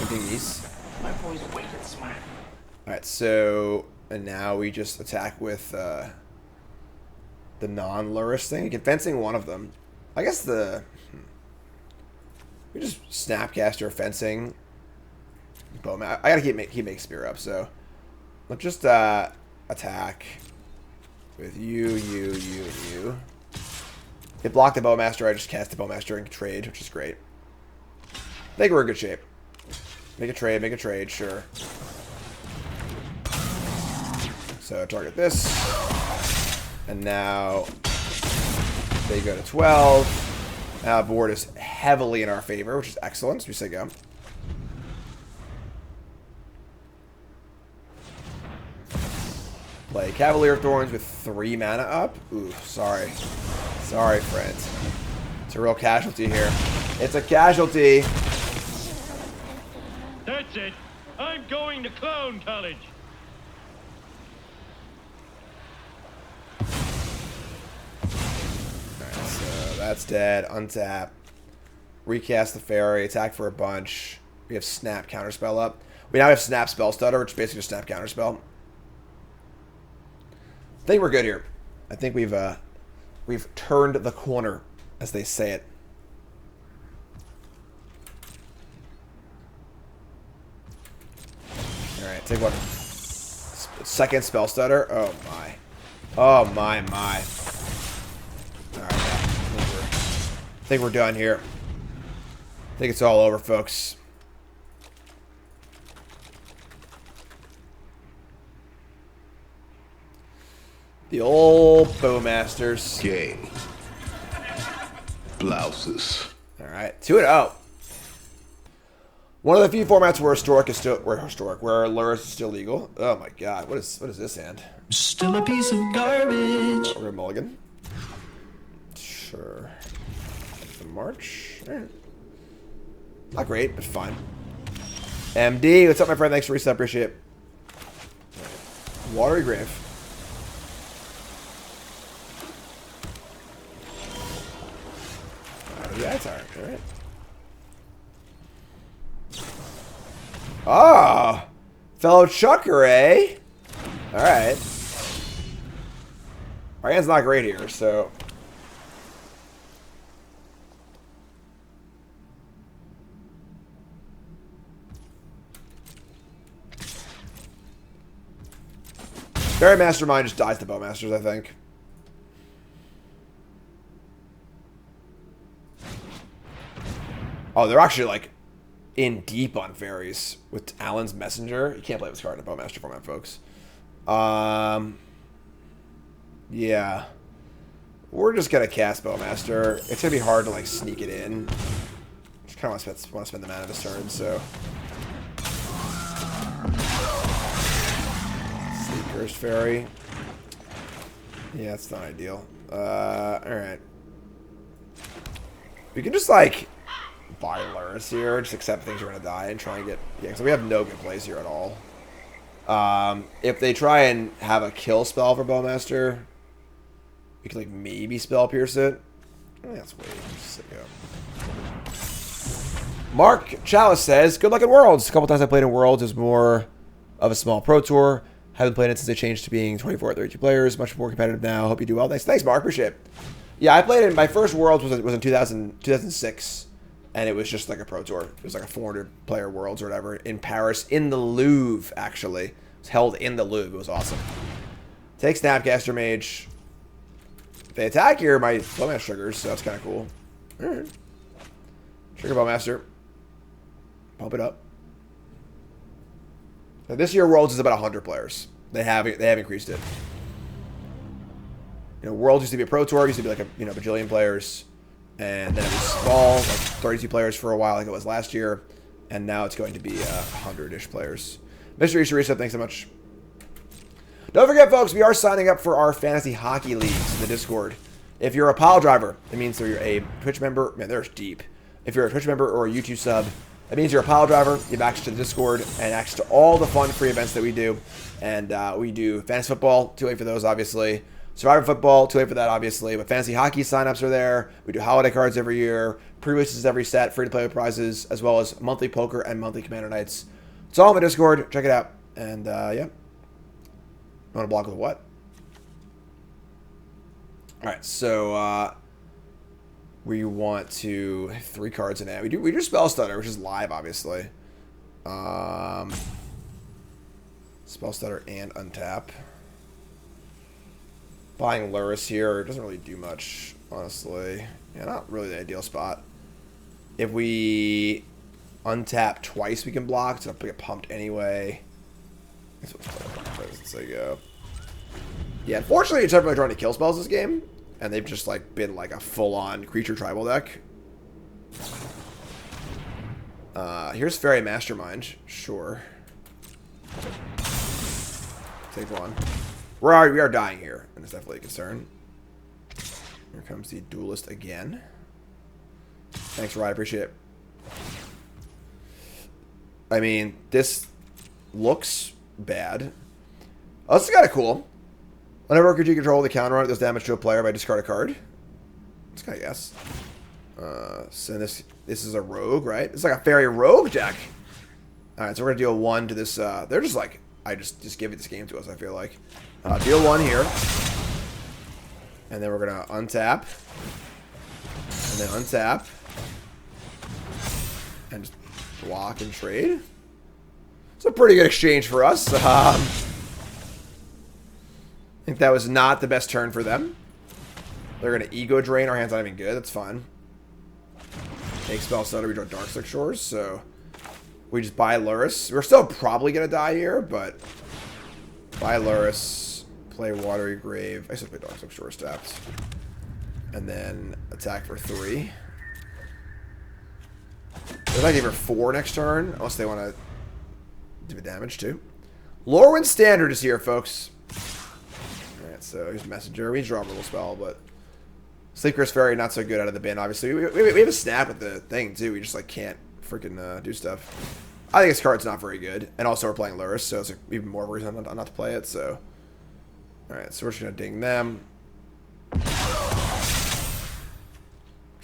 thingies. My boys waited smart. Alright, so and now we just attack with the non-Lurrus thing. You can fencing one of them. I guess we just Snapcaster fencing. Bowman. I gotta keep making spear up, so let's just attack with you. It blocked the Bowmaster. I just cast the Bowmaster and trade, which is great. I think we're in good shape. Make a trade, sure. So target this. And now they go to 12. Now board is heavily in our favor, which is excellent. So we say go. Play Cavalier of Thorns with 3 mana up. Ooh, sorry. Sorry, friend. It's a real casualty here. It's a casualty. That's it. I'm going to clown college. Alright, so that's dead. Untap. Recast the Faerie. Attack for a bunch. We have Snap Counterspell up. We now have Snap Spell Stutter, which is basically just Snap Counterspell. I think we're good here. I think we've turned the corner, as they say it. Alright, take one. Second Spell Stutter. Oh my. Oh my. Alright, I think we're done here. I think it's all over, folks. The old Bowmasters. Gay. Blouses. Alright, 2-0. One of the few formats where where Lurrus is still legal. Oh my god, what is this hand? Still a piece of garbage. We're mulligan. Sure. The March. Alright. Not great, but fine. MD, what's up, my friend? Thanks for reset. Appreciate it. Watery Grave. Yeah, it's alright. Ah! Fellow Chucker, eh? Alright. Our hand's not great here, so... Fairy Mastermind just dies to Bowmasters, I think. Oh, they're actually, like, in deep on Fairies with Alan's Messenger. You can't play this card in a Bowmaster format, folks. Yeah. We're just going to cast Bowmaster. It's going to be hard to, like, sneak it in. Just kind of want to spend the mana this turn, so... Sleep Cursed Fairy. Yeah, it's not ideal. Alright. We can just, like... buy Lurrus here, just accept things are going to die and try and get... Yeah, because we have no good plays here at all. If they try and have a kill spell for Bowmaster, we could, like, maybe Spell Pierce it. Oh, yeah, let's wait. Just go. Mark Chalice says, good luck in Worlds. A couple times I played in Worlds. It was more of a small Pro Tour. Haven't played it since they changed to being 24 or 32 players. Much more competitive now. Hope you do well. Thanks, Mark. Appreciate it. Yeah, I played it. My first Worlds was in 2006. And it was just like a Pro Tour. It was like a 400-player Worlds or whatever in Paris, in the Louvre, actually. It was held in the Louvre. It was awesome. Take Snapcaster Mage. If they attack here, my Bowmaster triggers, so that's kind of cool. Alright. Trigger Bowmaster. Pump it up. Now, this year, Worlds is about 100 players. They have increased it. You know, Worlds used to be a Pro Tour. It used to be like a bajillion players. And then it was small, like 32 players for a while, like it was last year. And now it's going to be 100-ish players. Mr. Easter, thanks so much. Don't forget, folks, we are signing up for our fantasy hockey leagues in the Discord. If you're a pile driver, it means that you're a Twitch member. Man, there's deep. If you're a Twitch member or a YouTube sub, that means you're a pile driver. You have access to the Discord and access to all the fun free events that we do. And we do fantasy football, too late for those, obviously. Survivor football, too late for that, obviously. But fantasy hockey signups are there. We do holiday cards every year, pre-releases every set, free-to-play with prizes, as well as monthly poker and monthly commander nights. It's all in the Discord. Check it out. And, yeah. You want to block with what? Alright, so, we want to... 3 cards in hand. We do Spell Stutter, which is live, obviously. Spell Stutter and untap. Buying Lurrus here doesn't really do much, honestly. Yeah, not really the ideal spot. If we untap twice, we can block, so I'll get pumped anyway. That's what's say go. Yeah, unfortunately, it's never really trying to kill spells this game, and they've just like been like a full-on creature tribal deck. Here's Faerie Mastermind, sure. Take one. We are dying here, and it's definitely a concern. Here comes the Duelist again. Thanks, Rod. I appreciate it. I mean, this looks bad. Oh, this is kind of cool. Whenever a creature you control the counter on it does damage to a player by discard a card. That's kind of guess. So this is a rogue, right? It's like a Faerie rogue deck. All right, so we're gonna deal 1 to this. They're just like I just give it this game to us. I feel like deal 1 here, and then we're gonna untap, and then untap, and just block and trade. It's a pretty good exchange for us. I think that was not the best turn for them. They're going to Ego Drain. Our hand's not even good. That's fine. Take Spell Stutter. We draw Darkslick Shores. So we just buy Lurrus. We're still probably going to die here, but buy Lurrus. Play Watery Grave. I still play Darkslick Shores tapped. And then attack for 3. They're not even 4 next turn, unless they want to do damage too. Lorwyn Standard is here, folks. Alright, so here's Messenger. We draw a little spell, but Sleeper's Faerie not so good out of the bin, obviously. We have a snap with the thing too. We just like can't freaking do stuff. I think this card's not very good. And also we're playing Lurrus, so it's even more reason not to play it, so. Alright, so we're just gonna ding them. Just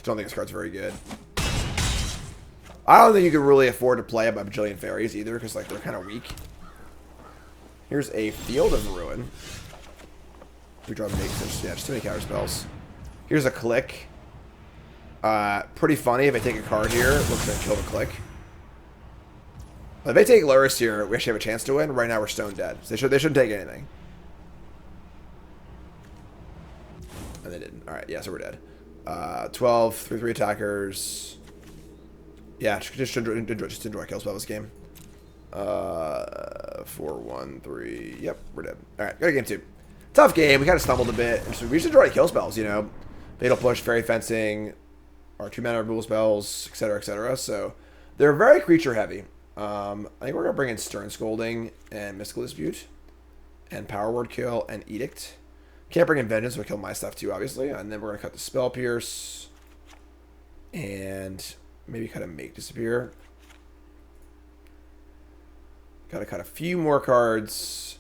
don't think this card's very good. I don't think you can really afford to play a bajillion fairies either, because like they're kind of weak. Here's a Field of Ruin. We draw makes yeah, just too many counter spells. Here's a Click. Pretty funny if I take a card here. It looks like I kill the Click. But if they take Lurrus here, we actually have a chance to win. Right now we're stone dead. So they shouldn't take anything. And they didn't. Alright, yeah, so we're dead. 12, 3/3 attackers. Yeah, just enjoy kill spell this game. 4, 1, 3. Yep, we're dead. Alright, go to game 2. Tough game. We kind of stumbled a bit. We just enjoy kill spells, you know. Fatal Push, Fairy Fencing, our 2-mana removal spells, etc., etc. So they're very creature heavy. I think we're gonna bring in Stern Scolding and Mystical Dispute, and Power Word Kill and Edict. Can't bring in Vengeance, we'll kill my stuff too, obviously. And then we're gonna cut the Spell Pierce, and maybe kind of Make Disappear. Gotta cut a few more cards.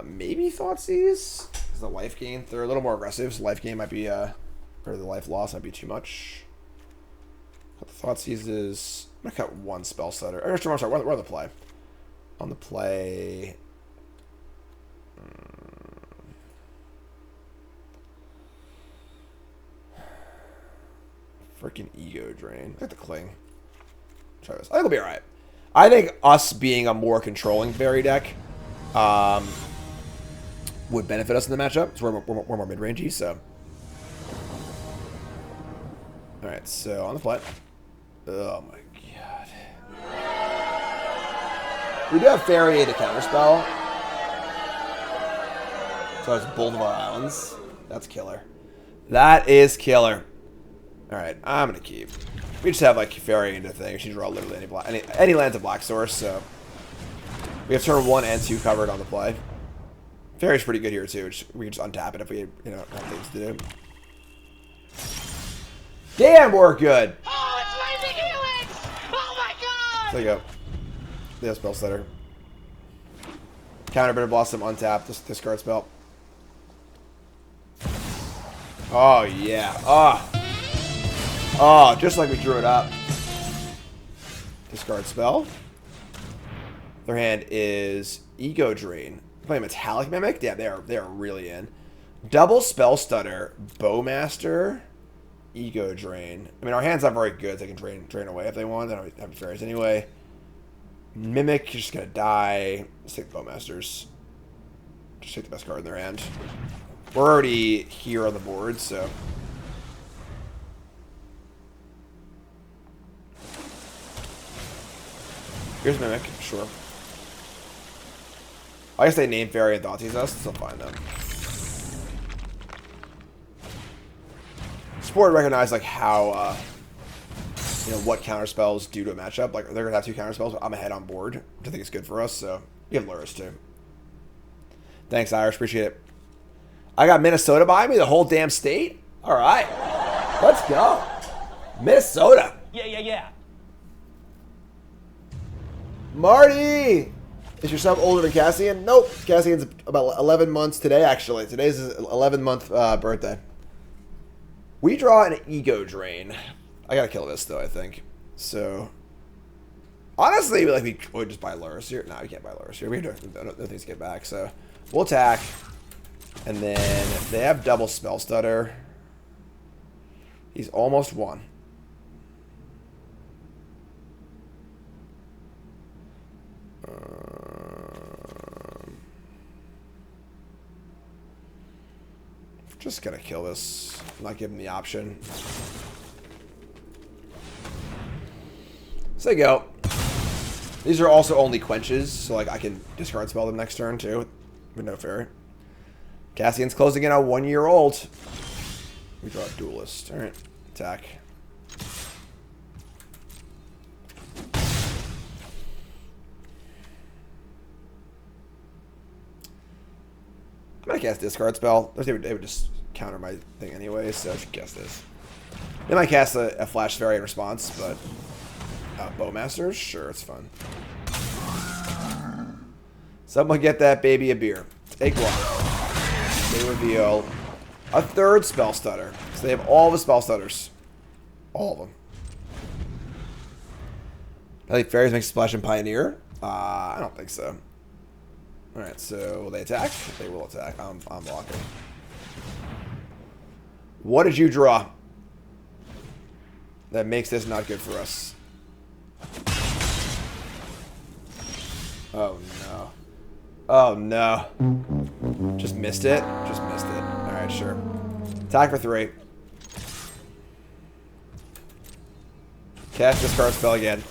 Maybe Thoughtseize. Because the life gain, they're a little more aggressive, so life gain might be, or the life loss might be too much. Cut the Thoughtseizes. I'm gonna cut 1 Spell Stutter. Or, sorry, we're on the play. On the play. Freaking Ego Drain. Look at the Cling. Try this. I think it'll be alright. I think us being a more controlling Fairy deck would benefit us in the matchup. So we're more mid-rangey, so. Alright, so on the play. Oh my god. We do have Faerie to counterspell. So it's both of our islands. That's killer. That is killer. Alright, I'm going to keep. We just have like Faerie into things. You draw literally any land to black source, so we have turn 1 and 2 covered on the play. Faerie's pretty good here too. We can just untap it if we have things to do. Damn, we're good. Oh, it's Lightning Helix! Oh my god! There you go. They have spell setter. Counter Bitterblossom, untap, discard spell. Oh yeah. Oh, just like we drew it up. Discard spell. Their hand is Ego Drain. Play Metallic Mimic? Yeah, they're really in. Double Spell Stutter, Bowmaster, Ego Drain. I mean, our hand's not very good. They can drain away if they want. They don't have fairies anyway. Mimic, you're just gonna die. Let's take the Bowmasters. Just take the best card in their hand. We're already here on the board, so. Here's Mimic, sure. I guess they named Faerie and Thoughtseize us. Still fine though. Sport recognize like how what counter spells do to a matchup. Like they're gonna have 2 counter spells, but I'm ahead on board, which I think is good for us. So you have Lurrus too. Thanks, Irish. Appreciate it. I got Minnesota behind me, the whole damn state. All right, let's go, Minnesota. Yeah. Marty, is your sub older than Cassian? Nope, Cassian's about 11 months today. Actually, today's his 11-month birthday. We draw an Ego Drain. I gotta kill this though, I think. So, honestly, like we would just buy Lurrus here. No, we can't buy Lurrus here. We have no things to get back. So, we'll attack, and then they have double Spell Stutter. He's almost won. Just gonna kill this. I'm not giving the option. So there you go. These are also only quenches, so like I can discard spell them next turn too, with no Faerie. Cassian's closing in on 1 year old. We draw a Duelist. All right, attack. I'm gonna cast discard spell. They would just counter my thing anyway, so I should guess this. They might cast a Flash Faerie in response, but Bowmasters? Sure, it's fun. Someone get that baby a beer. Take one. They reveal a 3rd Spell Stutter. So they have all the Spell Stutters. All of them. I think Fairies make Splash and Pioneer. I don't think so. Alright, so will they attack? They will attack. I'm blocking. What did you draw? That makes this not good for us. Oh no. Oh no. Just missed it? Just missed it. Alright, sure. Attack for 3. Cast discard spell again.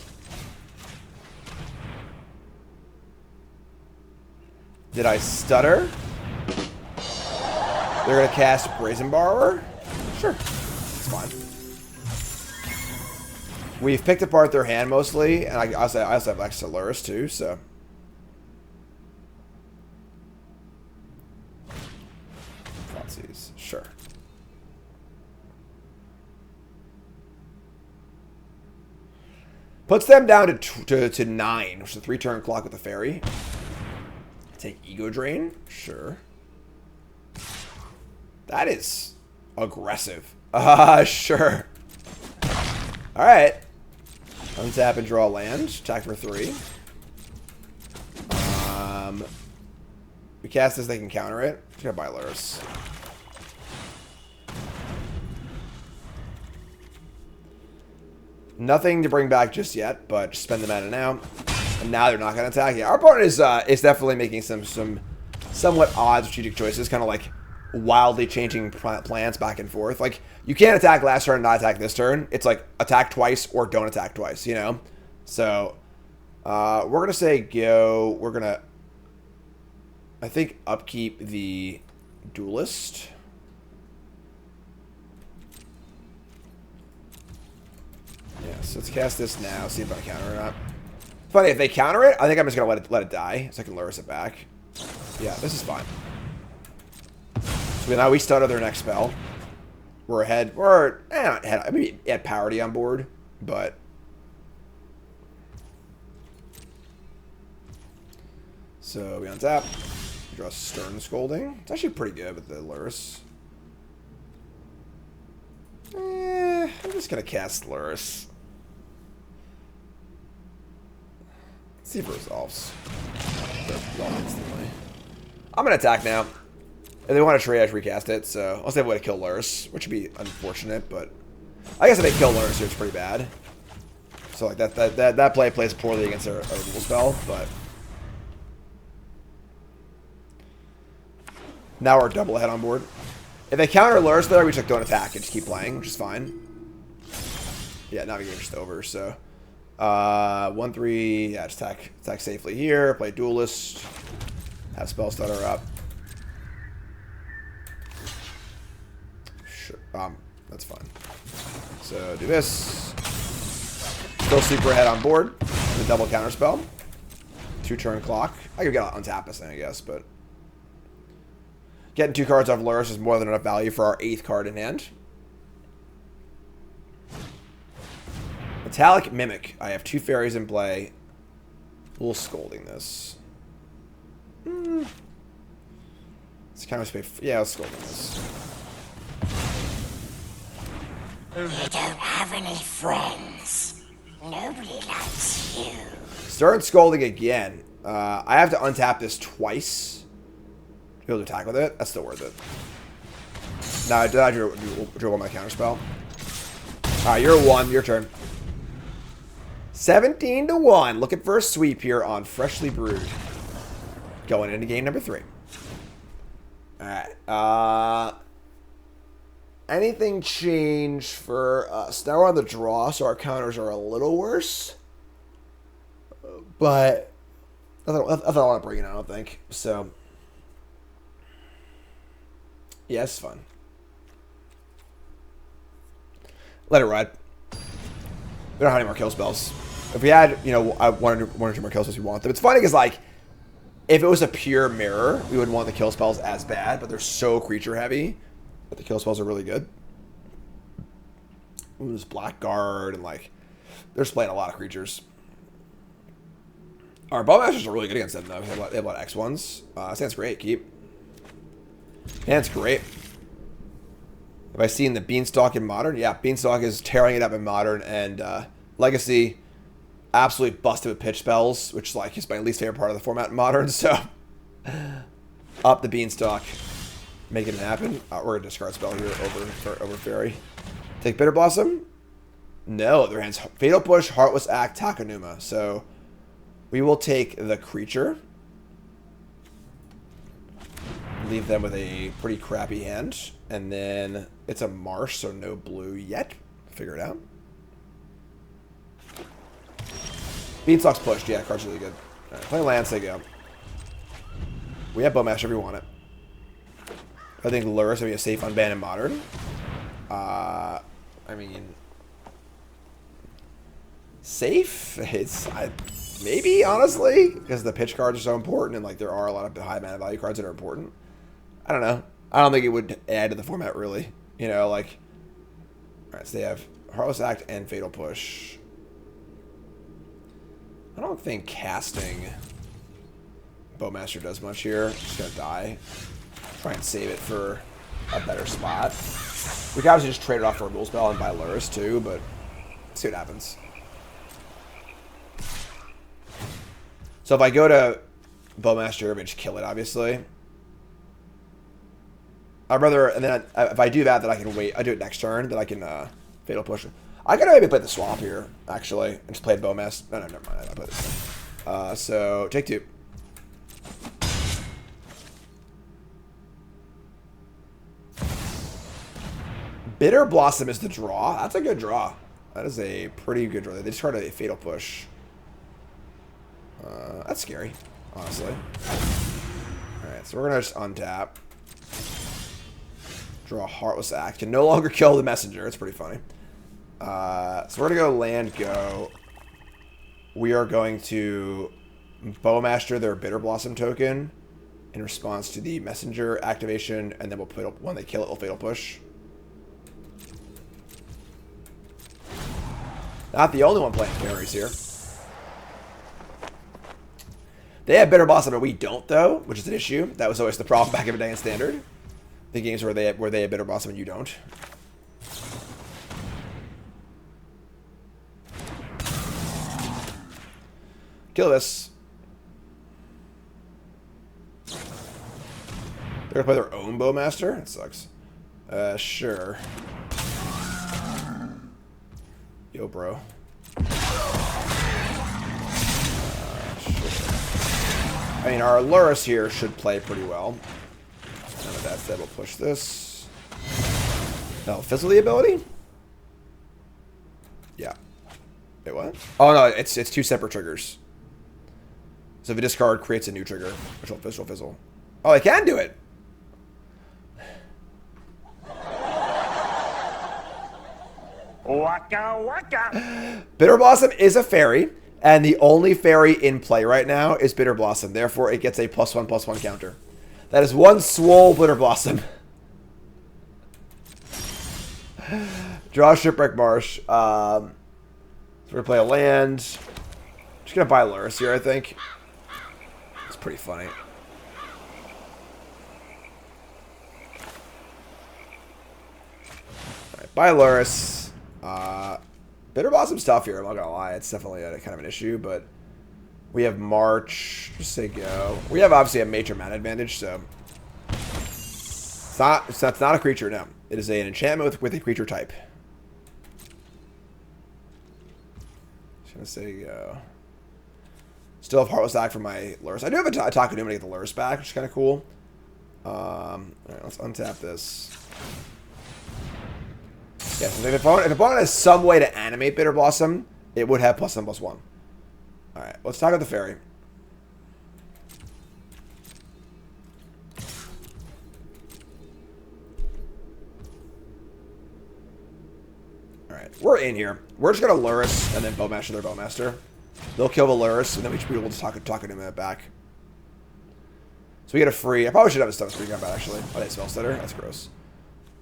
Did I stutter? They're going to cast Brazen Borrower? Sure. It's fine. We've picked apart their hand mostly, and I also have access to Lurrus too, so. Thoughtseize. Sure. Puts them down to 9, which is a 3-turn clock with the Faerie. Take Ego Drain? Sure. That is aggressive. Sure. Alright. Untap and draw land. Attack for 3. We cast this, they can counter it. Just gonna buy Lurrus. Nothing to bring back just yet, but just spend the mana now. And now they're not going to attack. Yeah, our opponent is definitely making some somewhat odd strategic choices, kind of like wildly changing plans back and forth. Like, you can't attack last turn and not attack this turn. It's like attack twice or don't attack twice, you know? So, we're going to say go. We're going to, I think, upkeep the Duelist. So let's cast this now, see if I counter or not. Funny, if they counter it, I think I'm just going to let it die, so I can Lurrus it back. Yeah, this is fine. So now we stutter their next spell. We're ahead. We're not ahead. I mean, at parity on board, but... So we untap. We draw Stern Scolding. It's actually pretty good with the Lurrus. I'm just going to cast Lurrus. Let's see if it resolves. Instantly. I'm going to attack now. If they want to trade, I should recast it, so unless they have a way to kill Lurrus, which would be unfortunate, but I guess if they kill Lurrus here, it's pretty bad. So like that play plays poorly against a removal spell, but now we're double ahead on board. If they counter Lurrus there, we just don't attack and just keep playing, which is fine. Yeah, now we get just over, so 1-3, yeah, just attack safely here, play Duelist, have spell stutter up. That's fine. So do this. Still super ahead on board. The double counter spell. 2-turn clock. I could get untap this thing, I guess, but getting 2 cards off Lurrus is more than enough value for our 8th card in hand. Metallic Mimic. I have 2 fairies in play. A little scolding this. It's kind of yeah, let's scolding this. You don't have any friends. Nobody likes you. Start Scolding again. I have to untap this twice to be able to attack with it. That's still worth it. Now, did I drew on my counterspell? Alright, you're 1. Your turn. 17-1. Looking for a sweep here on Freshly Brewed. Going into game number 3. Alright. Anything change for us? Now we're on the draw, so our counters are a little worse. But nothing I want to bring in, I don't think. So, yeah, it's fun. Let it ride. We don't have any more kill spells. If we had, you know, one or two more kill spells, we want them. It's funny because, like, if it was a pure mirror, we wouldn't want the kill spells as bad, but they're so creature heavy. But the kill spells are really good. Ooh, there's Blackguard, and like, they're just playing a lot of creatures. Our Bowmasters are really good against them, though. They have a lot of X1s. Stands great. Keep. Stands great. Have I seen the Beanstalk in Modern? Yeah, Beanstalk is tearing it up in Modern, and Legacy absolutely busted with pitch spells, which like is my least favorite part of the format in Modern. So, up the Beanstalk. Making it happen. We're going to discard spell here over Faerie. Take Bitterblossom? No, their hands. Fatal Push, Heartless Act, Takenuma. So we will take the creature. Leave them with a pretty crappy hand. And then it's a marsh, so no blue yet. Figure it out. Beanstalk's pushed. Yeah, card's really good. Alright, play Lance, they go. We have Bowmaster if we want it. I think Lurrus would be a safe unban in Modern. I mean, safe? It's maybe, honestly, because the pitch cards are so important, and like there are a lot of high mana value cards that are important. I don't know. I don't think it would add to the format really. You know, like, all right. So they have Heartless Act and Fatal Push. I don't think casting Bowmaster does much here. Just gonna die. Try and save it for a better spot. We can obviously just trade it off for a Rule Spell and buy Lurrus too, but see what happens. So if I go to Bowmaster, I just kill it, obviously. I'd rather, and then if I do that, then I can wait. I do it next turn, then I can Fatal Push. I could maybe play the swamp here, actually, and just play Bowmaster. No, never mind. I'll play this thing. So take 2. Bitterblossom is the draw. That's a good draw. That is a pretty good draw. They just tried a Fatal Push. That's scary, honestly. Alright, so we're going to just untap. Draw a Heartless Act. Can no longer kill the messenger. It's pretty funny. So we're going to go land go. We are going to Bowmaster their Bitterblossom token in response to the messenger activation, and then we'll put when they kill it, we'll fatal push. Not the only one playing Faeries here. They have Bitterblossom and we don't, though, which is an issue. That was always the problem back in the day in Standard. The games where they have Bitterblossom and you don't. Kill this. They're gonna play their own Bowmaster? That sucks. Sure. Yo, bro. Sure. I mean, our Lurrus here should play pretty well. None of that said, we'll push this. No, fizzle the ability? Yeah. Wait, what? Oh, no, it's two separate triggers. So if a discard creates a new trigger, which will fizzle. Oh, I can do it! Waka waka. Bitterblossom is a fairy, and the only fairy in play right now is Bitterblossom. Therefore, it gets a +1/+1 counter. That is one swole Bitterblossom. Draw Shipwreck Marsh. So we're gonna play a land. Just gonna buy Lurrus here, I think. It's pretty funny. Alright, buy Lurrus. Bitterblossom's tough here, I'm not gonna lie. It's definitely kind of an issue, but we have March. Just say go. We have obviously a major mana advantage, so it's not a creature, no. It is an enchantment with a creature type. Just gonna say go. Still have Heartless Act for my Lurrus. I do have a Takenuma to get the Lurrus back, which is kind of cool. Alright, let's untap this. Yeah, so if opponent has some way to animate Bitterblossom, it would have +1/+1. Alright, let's talk about the fairy. Alright, we're in here. We're just going to Lurrus and then Bowmaster their Bowmaster. They'll kill the Lurrus, and then we should be able to talk to him back. So we get a free... I probably should have a Stun Screen Combat, actually. Oh, they Spell Stutter? That's gross.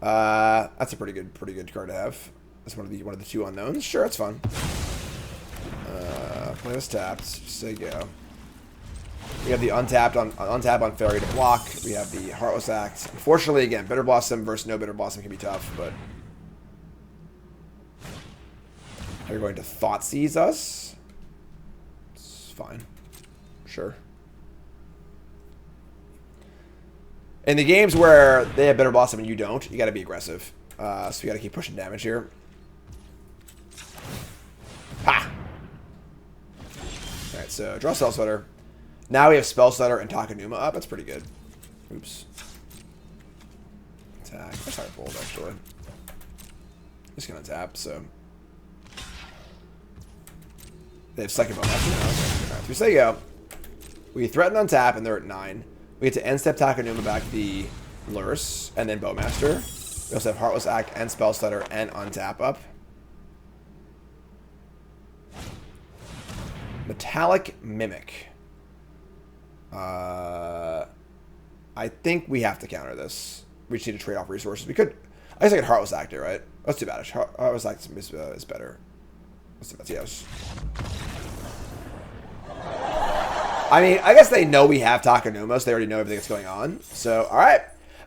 That's a pretty good card to have. That's one of the two unknowns. Sure, it's fun. Play this tapped. Just say go. We have the untap on Faerie to block. We have the Heartless Act. Unfortunately, again, Bitterblossom versus no Bitterblossom can be tough, but they're going to Thought Seize us. It's fine. Sure. In the games where they have Bitterblossom and you don't, you got to be aggressive. So you got to keep pushing damage here. Ha! Alright, so draw Spell Stutter. Now we have Spell Stutter and Takenuma up. That's pretty good. Oops. Attack. That's not bold, actually. Just gonna tap, so. They have second Bowmaster now. Okay. Alright, so we say go. We threaten on tap, and they're at 9. We get to end step Takenuma back the Lurrus, and then Bowmaster. We also have Heartless Act and Spell Stutter and untap up. Metallic Mimic. I think we have to counter this. We just need to trade off resources. We could... I guess I could Heartless Act it, right? That's too bad. Heartless Act is better. Let's do that. Yes. I mean, I guess they know we have Takenuma, so they already know everything that's going on. So, alright.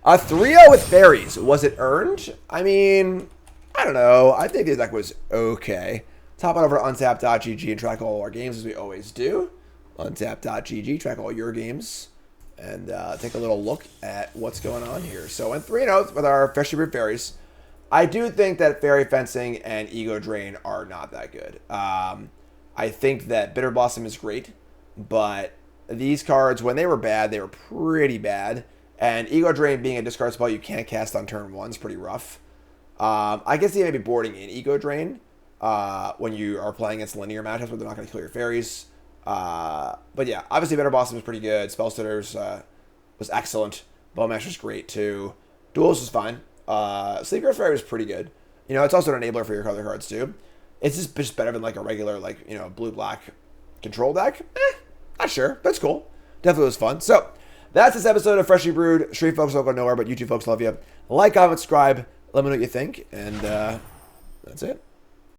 A 3-0 with Faeries. Was it earned? I mean, I don't know. I think the deck was okay. Top on over to untap.gg and track all our games as we always do. Untap.gg, track all your games. And take a little look at what's going on here. So, went 3-0 with our Freshly Brewed Faeries. I do think that Fairy Fencing and Ego Drain are not that good. I think that Bitterblossom is great. But these cards, when they were bad, they were pretty bad. And Ego Drain being a discard spell you can't cast on turn 1 is pretty rough. I guess you may be boarding in Ego Drain when you are playing against linear matchups where they're not going to kill your fairies. But yeah, obviously Bitterblossom was pretty good. Spellstutters was excellent. Bowmaster's great too. Duels was fine. Sleeper Fairy was pretty good. You know, it's also an enabler for your other cards too. It's just better than like a regular like blue-black control deck. Not sure. That's cool. Definitely was fun. So that's this episode of Freshly Brewed. Street folks don't go nowhere, but YouTube folks love you. Like, comment, subscribe. Let me know what you think, and that's it.